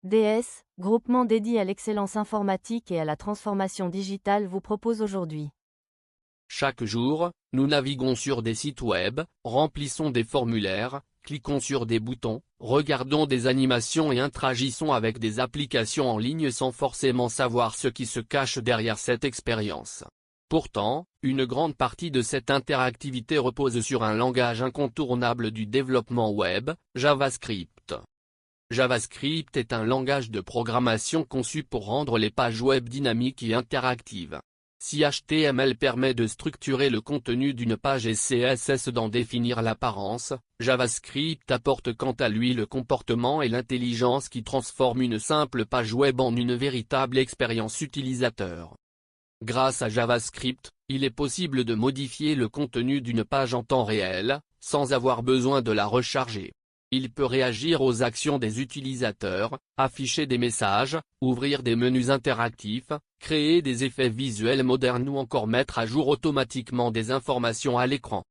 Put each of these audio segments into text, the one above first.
DS, groupement dédié à l'excellence informatique et à la transformation digitale vous propose aujourd'hui. Chaque jour, nous naviguons sur des sites web, remplissons des formulaires, cliquons sur des boutons, regardons des animations et interagissons avec des applications en ligne sans forcément savoir ce qui se cache derrière cette expérience. Pourtant, une grande partie de cette interactivité repose sur un langage incontournable du développement web, JavaScript. JavaScript est un langage de programmation conçu pour rendre les pages web dynamiques et interactives. Si HTML permet de structurer le contenu d'une page et CSS d'en définir l'apparence, JavaScript apporte quant à lui le comportement et l'intelligence qui transforment une simple page web en une véritable expérience utilisateur. Grâce à JavaScript, il est possible de modifier le contenu d'une page en temps réel, sans avoir besoin de la recharger. Il peut réagir aux actions des utilisateurs, afficher des messages, ouvrir des menus interactifs, créer des effets visuels modernes ou encore mettre à jour automatiquement des informations à l'écran.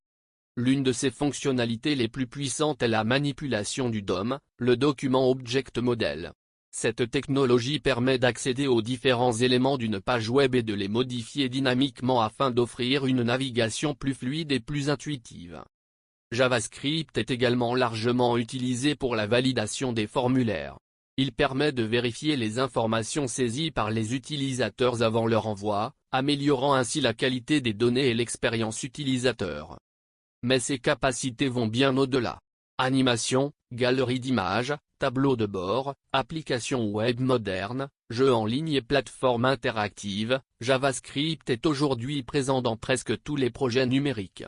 L'une de ses fonctionnalités les plus puissantes est la manipulation du DOM, le Document Object Model. Cette technologie permet d'accéder aux différents éléments d'une page web et de les modifier dynamiquement afin d'offrir une navigation plus fluide et plus intuitive. JavaScript est également largement utilisé pour la validation des formulaires. Il permet de vérifier les informations saisies par les utilisateurs avant leur envoi, améliorant ainsi la qualité des données et l'expérience utilisateur. Mais ses capacités vont bien au-delà. Animation, galerie d'images, tableau de bord, applications web modernes, jeux en ligne et plateformes interactives, JavaScript est aujourd'hui présent dans presque tous les projets numériques.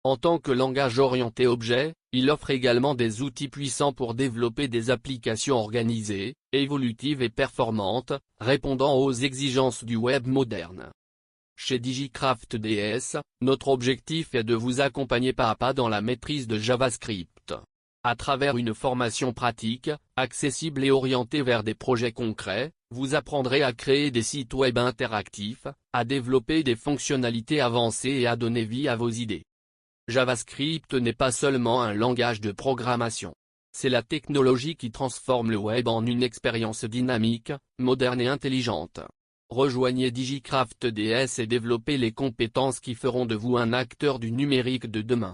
En tant que langage orienté objet, il offre également des outils puissants pour développer des applications organisées, évolutives et performantes, répondant aux exigences du web moderne. Chez DigiCraft DS, notre objectif est de vous accompagner pas à pas dans la maîtrise de JavaScript. À travers une formation pratique, accessible et orientée vers des projets concrets, vous apprendrez à créer des sites web interactifs, à développer des fonctionnalités avancées et à donner vie à vos idées. JavaScript n'est pas seulement un langage de programmation. C'est la technologie qui transforme le web en une expérience dynamique, moderne et intelligente. Rejoignez DigiCraft DS et développez les compétences qui feront de vous un acteur du numérique de demain.